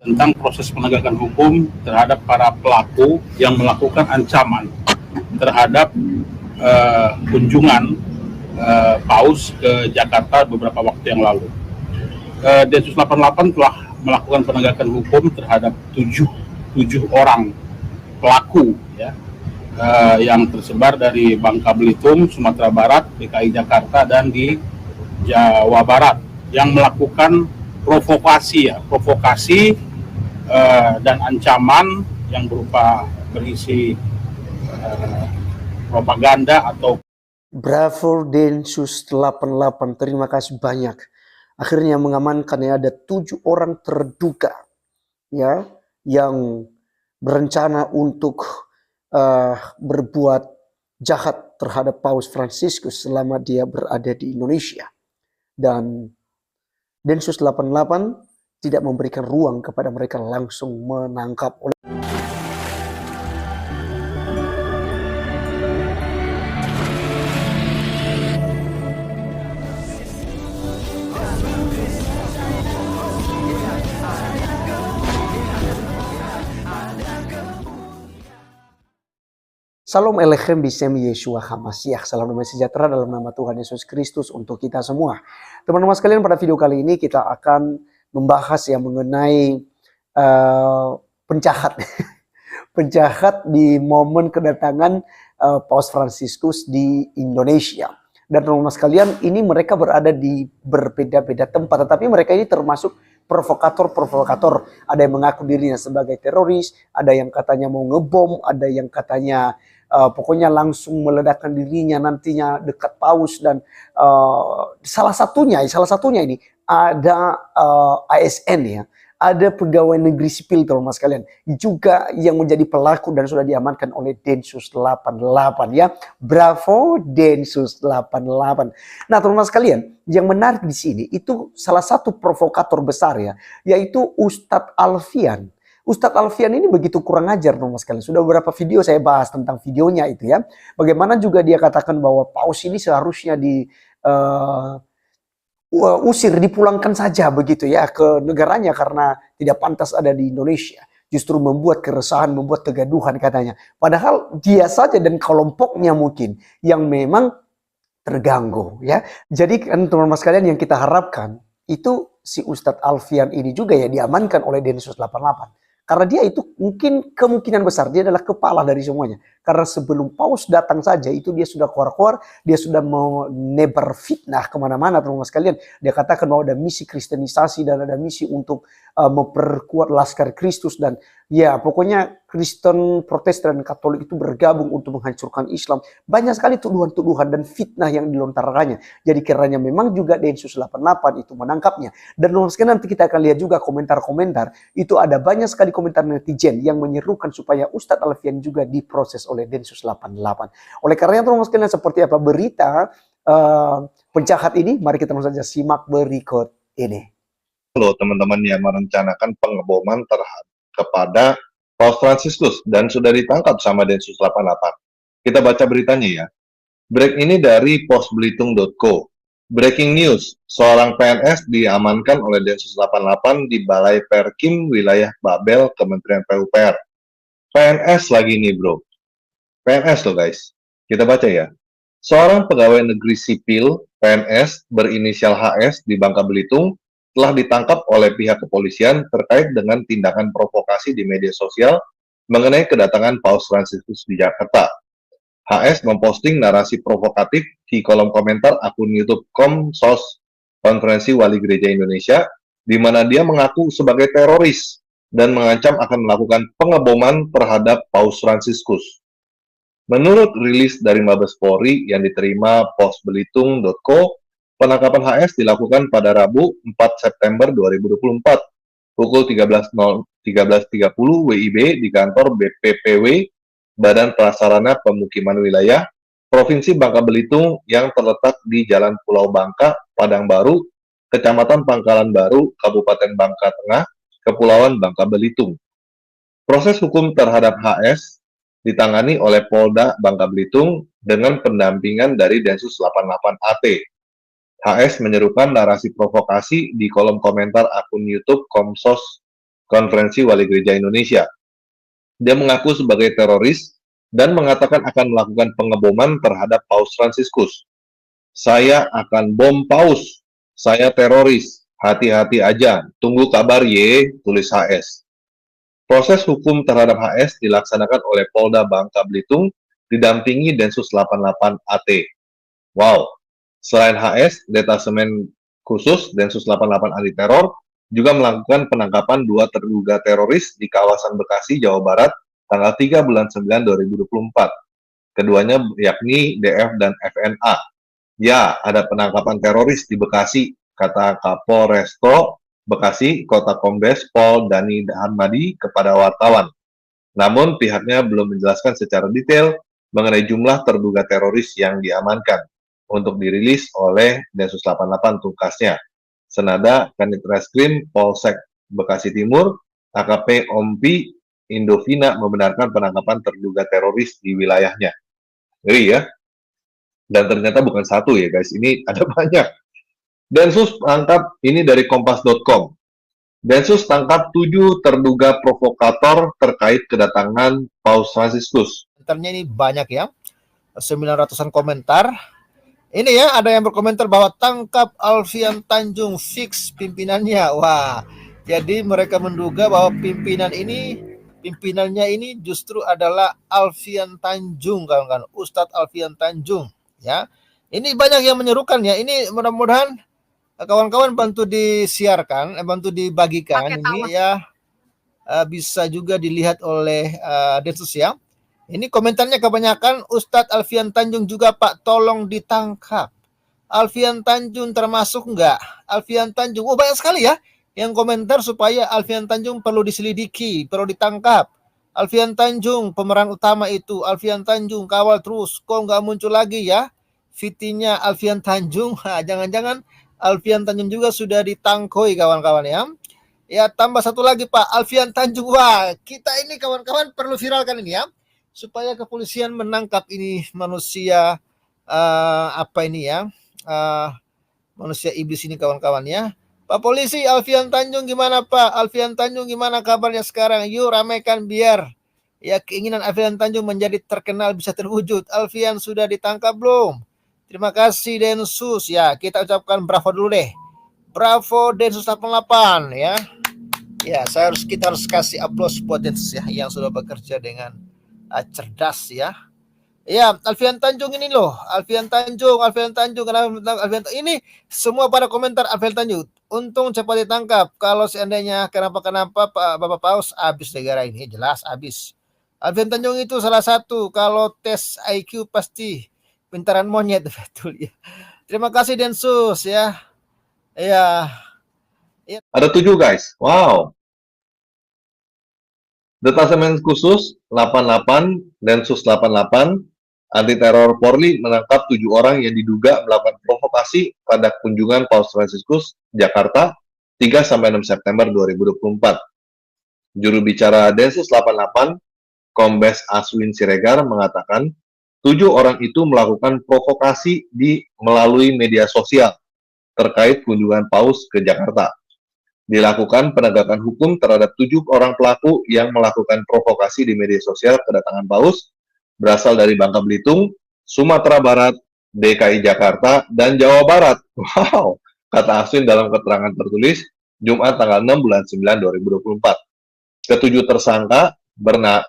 tentang proses penegakan hukum terhadap para pelaku yang melakukan ancaman terhadap kunjungan Paus ke Jakarta beberapa waktu yang lalu. Densus 88 telah melakukan penegakan hukum terhadap tujuh orang pelaku ya, yang tersebar dari Bangka Belitung, Sumatera Barat, DKI Jakarta, dan di Jawa Barat yang melakukan provokasi dan ancaman yang berupa berisi propaganda atau. Bravo Densus 88, terima kasih banyak. Akhirnya mengamankan ya, ada 7 orang terduga ya yang berencana untuk berbuat jahat terhadap Paus Fransiskus selama dia berada di Indonesia. Dan Densus 88 tidak memberikan ruang kepada mereka langsung menangkap. Salam Elechem Bisem Yeshua HaMashiach. Salam damai sejahtera dalam nama Tuhan Yesus Kristus untuk kita semua. Teman-teman sekalian, pada video kali ini kita akan membahas yang mengenai penjahat. Penjahat di momen kedatangan Paus Fransiskus di Indonesia. Dan teman-teman sekalian, ini mereka berada di berbeda-beda tempat, tetapi mereka ini termasuk provokator. Ada yang mengaku dirinya sebagai teroris, ada yang katanya mau ngebom, ada yang katanya pokoknya langsung meledakkan dirinya nantinya dekat Paus. Dan salah satunya ini ada ASN ya, ada pegawai negeri sipil teman-teman sekalian juga yang menjadi pelaku dan sudah diamankan oleh Densus 88 ya. Bravo Densus 88. Nah teman-teman sekalian, yang menarik di sini itu salah satu provokator besar ya, yaitu Ustadz Alfian. Ustadz Alfian ini begitu kurang ajar teman-teman sekalian. Sudah beberapa video saya bahas tentang videonya itu ya. Bagaimana juga dia katakan bahwa Paus ini seharusnya usir, dipulangkan saja begitu ya ke negaranya karena tidak pantas ada di Indonesia. Justru membuat keresahan, membuat kegaduhan katanya. Padahal dia saja dan kelompoknya mungkin yang memang terganggu ya. Jadi kan teman-teman sekalian, yang kita harapkan itu si Ustadz Alfian ini juga ya diamankan oleh Densus 88. Karena dia itu mungkin kemungkinan besar dia adalah kepala dari semuanya. Karena sebelum Paus datang saja itu dia sudah keluar-keluar, dia sudah menebar fitnah kemana-mana teman-teman sekalian. Dia katakan bahwa ada misi kristenisasi dan ada misi untuk memperkuat Laskar Kristus. Dan ya pokoknya Kristen, Protestan, dan Katolik itu bergabung untuk menghancurkan Islam. Banyak sekali tuduhan-tuduhan dan fitnah yang dilontarkannya. Jadi kiranya memang juga Densus 88 itu menangkapnya. Dan nanti kita akan lihat juga komentar-komentar. Itu ada banyak sekali komentar netizen yang menyerukan supaya Ustadz Alfian juga diproses oleh Densus 88. Oleh karenanya teman-teman sekalian, seperti apa berita penjahat ini? Mari kita langsung saja simak berikut ini. Loh teman-teman yang merencanakan pengeboman kepada Paus Fransiskus dan sudah ditangkap sama Densus 88. Kita baca beritanya ya. Break ini dari posbelitung.co. Breaking news, seorang PNS diamankan oleh Densus 88 di Balai Perkim wilayah Babel, Kementerian PUPR. PNS lagi nih bro. PNS loh guys. Kita baca ya. Seorang pegawai negeri sipil PNS berinisial HS di Bangka Belitung telah ditangkap oleh pihak kepolisian terkait dengan tindakan provokasi di media sosial mengenai kedatangan Paus Fransiskus di Jakarta. HS memposting narasi provokatif di kolom komentar akun YouTube Komsos Konferensi Wali Gereja Indonesia, di mana dia mengaku sebagai teroris dan mengancam akan melakukan pengeboman terhadap Paus Fransiskus. Menurut rilis dari Mabes Polri yang diterima posbelitung.co, penangkapan HS dilakukan pada Rabu 4 September 2024 pukul 13.30 WIB di kantor BPPW Badan Prasarana Pemukiman Wilayah Provinsi Bangka Belitung yang terletak di Jalan Pulau Bangka, Padang Baru, Kecamatan Pangkalan Baru, Kabupaten Bangka Tengah, Kepulauan Bangka Belitung. Proses hukum terhadap HS ditangani oleh Polda Bangka Belitung dengan pendampingan dari Densus 88 AT. HS menyerukan narasi provokasi di kolom komentar akun YouTube Komsos Konferensi Wali Gereja Indonesia. Dia mengaku sebagai teroris dan mengatakan akan melakukan pengeboman terhadap Paus Fransiskus. Saya akan bom Paus. Saya teroris. Hati-hati aja. Tunggu kabar ye, tulis HS. Proses hukum terhadap HS dilaksanakan oleh Polda Bangka Belitung didampingi Densus 88 AT. Wow. Selain HS, Detasemen Khusus Densus 88 Anti Teror juga melakukan penangkapan 2 terduga teroris di kawasan Bekasi, Jawa Barat tanggal 3 bulan 9 2024. Keduanya yakni DF dan FNA. Ya, ada penangkapan teroris di Bekasi, kata Kapolresto Bekasi, Kota Kombes Pol Dani Harmadi kepada wartawan. Namun pihaknya belum menjelaskan secara detail mengenai jumlah terduga teroris yang diamankan untuk dirilis oleh Densus 88 tugasnya. Senada Kanit Reskrim Polsek Bekasi Timur, AKP Ompi Indovina membenarkan penangkapan terduga teroris di wilayahnya. Ngeri ya. Dan ternyata bukan satu ya guys, ini ada banyak. Densus tangkap ini dari kompas.com. Densus tangkap 7 terduga provokator terkait kedatangan Paus Fransiskus. Komentarnya ini banyak ya, 900-an komentar. Ini ya, ada yang berkomentar bahwa tangkap Alfian Tanjung, fix pimpinannya. Wah, jadi mereka menduga bahwa pimpinannya ini justru adalah Alfian Tanjung, kawan-kawan, Ustadz Alfian Tanjung. Ya, ini banyak yang menyerukan ya. Ini mudah-mudahan kawan-kawan bantu disiarkan, bantu dibagikan ini ya, bisa juga dilihat oleh Densus ya. Ini komentarnya kebanyakan, Ustadz Alfian Tanjung juga Pak, tolong ditangkap. Alfian Tanjung termasuk enggak? Alfian Tanjung, oh banyak sekali ya yang komentar supaya Alfian Tanjung perlu diselidiki, perlu ditangkap. Alfian Tanjung pemeran utama itu, Alfian Tanjung kawal terus, kok nggak muncul lagi ya fitinya Alfian Tanjung? Jangan-jangan Alfian Tanjung juga sudah ditangkoi kawan-kawan ya. Ya tambah satu lagi Pak, Alfian Tanjung. Wah, kita ini kawan-kawan perlu viralkan ini ya, supaya kepolisian menangkap ini manusia manusia iblis ini kawan-kawan ya. Pak Polisi, Alfian Tanjung gimana Pak? Alfian Tanjung gimana kabarnya sekarang? Yuk ramaikan biar ya keinginan Alfian Tanjung menjadi terkenal bisa terwujud. Alfian sudah ditangkap belum? Terima kasih Densus ya. Kita ucapkan bravo dulu deh. Bravo Densus 88 ya. Ya, kita harus kasih aplaus buat Densus ya yang sudah bekerja dengan cerdas ya. Ya, Alfian Tanjung ini loh, Alfian Tanjung, kenapa ini semua pada komentar Alfian Tanjung. Untung cepat ditangkap. Kalau seandainya kenapa-kenapa Pak Bapak Paus, habis negara ini, jelas habis. Alfian Tanjung itu salah satu, kalau tes IQ pasti pintaran monyet, betul ya. Terima kasih Densus ya. Ya. Ada 7 guys, wow. Detasemen Khusus 88, Densus 88, Anti Teror Polri menangkap 7 orang yang diduga melakukan provokasi pada kunjungan Paus Fransiskus Jakarta 3-6 September 2024. Juru bicara Densus 88, Kombes Aswin Siregar mengatakan 7 orang itu melakukan provokasi melalui media sosial terkait kunjungan Paus ke Jakarta. Dilakukan penegakan hukum terhadap 7 orang pelaku yang melakukan provokasi di media sosial kedatangan Paus berasal dari Bangka Belitung, Sumatera Barat, DKI Jakarta, dan Jawa Barat. Wow, kata Aswin dalam keterangan tertulis Jumat tanggal 6 bulan 9 2024. Ketujuh tersangka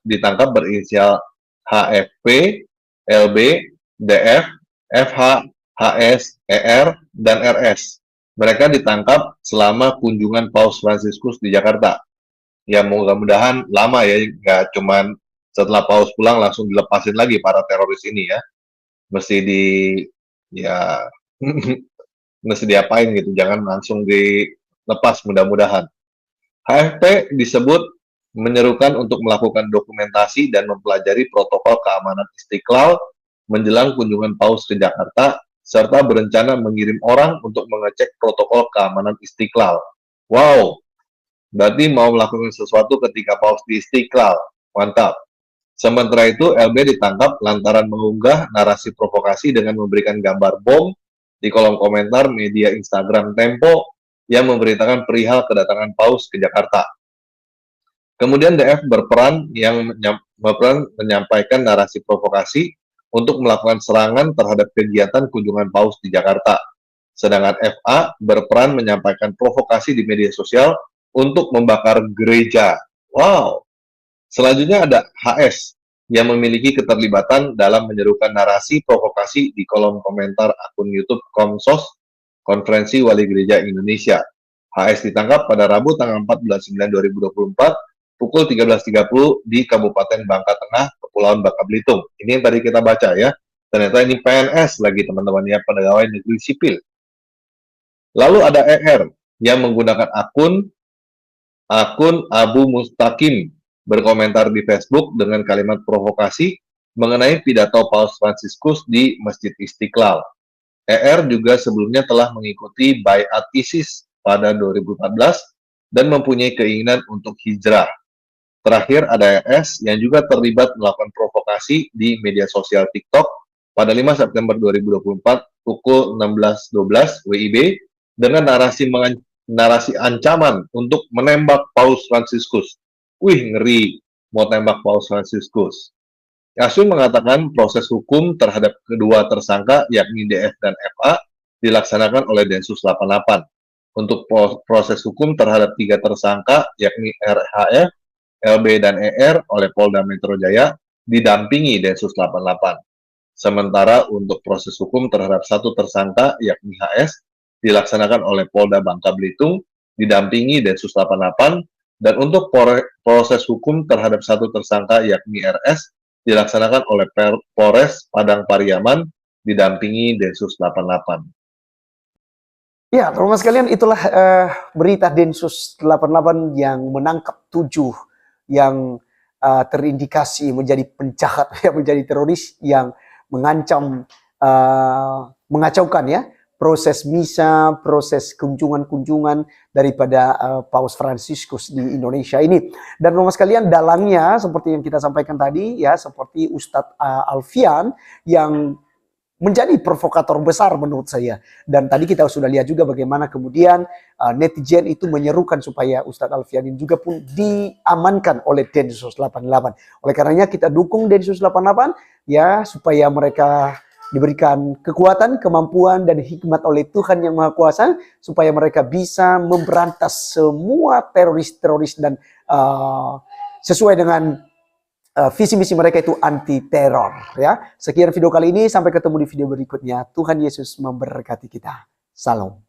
ditangkap berinisial HFP, LB, DF, FH, HS, ER, dan RS. Mereka ditangkap selama kunjungan Paus Fransiskus di Jakarta. Ya mudah-mudahan lama ya, nggak cuman setelah Paus pulang langsung dilepasin lagi para teroris ini ya. Mesti mesti diapain gitu, jangan langsung dilepas mudah-mudahan. HFP disebut menyerukan untuk melakukan dokumentasi dan mempelajari protokol keamanan Istiqlal menjelang kunjungan Paus ke Jakarta, serta berencana mengirim orang untuk mengecek protokol keamanan Istiqlal. Wow, berarti mau melakukan sesuatu ketika Paus di Istiqlal. Mantap. Sementara itu, LB ditangkap lantaran mengunggah narasi provokasi dengan memberikan gambar bom di kolom komentar media Instagram Tempo yang memberitakan perihal kedatangan Paus ke Jakarta. Kemudian DF berperan menyampaikan narasi provokasi untuk melakukan serangan terhadap kegiatan kunjungan Paus di Jakarta. Sedangkan FA berperan menyampaikan provokasi di media sosial untuk membakar gereja. Wow. Selanjutnya ada HS yang memiliki keterlibatan dalam menyerukan narasi provokasi di kolom komentar akun YouTube Komsos, Konferensi Wali Gereja Indonesia. HS ditangkap pada Rabu tanggal 4 bulan 9 2024 pukul 13.30 di Kabupaten Bangka Tengah, Kepulauan Bangka Belitung. Ini yang tadi kita baca ya. Ternyata ini PNS lagi teman-teman ya, pegawai negeri sipil. Lalu ada ER yang menggunakan akun Abu Mustaqim berkomentar di Facebook dengan kalimat provokasi mengenai pidato Paus Fransiskus di Masjid Istiqlal. ER juga sebelumnya telah mengikuti Baiat ISIS pada 2014 dan mempunyai keinginan untuk hijrah. Terakhir ada ES yang juga terlibat melakukan provokasi di media sosial TikTok pada 5 September 2024 pukul 16.12 WIB dengan narasi ancaman untuk menembak Paus Fransiskus. Wih, ngeri, mau tembak Paus Fransiskus. Yasmin mengatakan proses hukum terhadap kedua tersangka yakni DF dan FA dilaksanakan oleh Densus 88. Untuk proses hukum terhadap 3 tersangka yakni RHF, LB dan ER oleh Polda Metro Jaya didampingi Densus 88. Sementara untuk proses hukum terhadap 1 tersangka yakni HS dilaksanakan oleh Polda Bangka Belitung didampingi Densus 88 dan untuk proses hukum terhadap 1 tersangka yakni RS dilaksanakan oleh Polres Padang Pariaman didampingi Densus 88. Ya, teman-teman sekalian, itulah berita Densus 88 yang menangkap 7 yang terindikasi menjadi penjahat, ya, menjadi teroris yang mengancam, mengacaukan ya proses misa, proses kunjungan-kunjungan daripada Paus Fransiskus di Indonesia ini. Dan teman-teman sekalian, dalangnya seperti yang kita sampaikan tadi ya, seperti Ustadz Alfian yang menjadi provokator besar menurut saya. Dan tadi kita sudah lihat juga bagaimana kemudian netizen itu menyerukan supaya Ustadz Alfian ini juga pun diamankan oleh Densus 88. Oleh karenanya kita dukung Densus 88 ya, supaya mereka diberikan kekuatan, kemampuan, dan hikmat oleh Tuhan Yang Maha Kuasa supaya mereka bisa memberantas semua teroris-teroris dan sesuai dengan visi misi mereka itu anti teror ya. Sekian video kali ini, sampai ketemu di video berikutnya. Tuhan Yesus memberkati kita. Salam.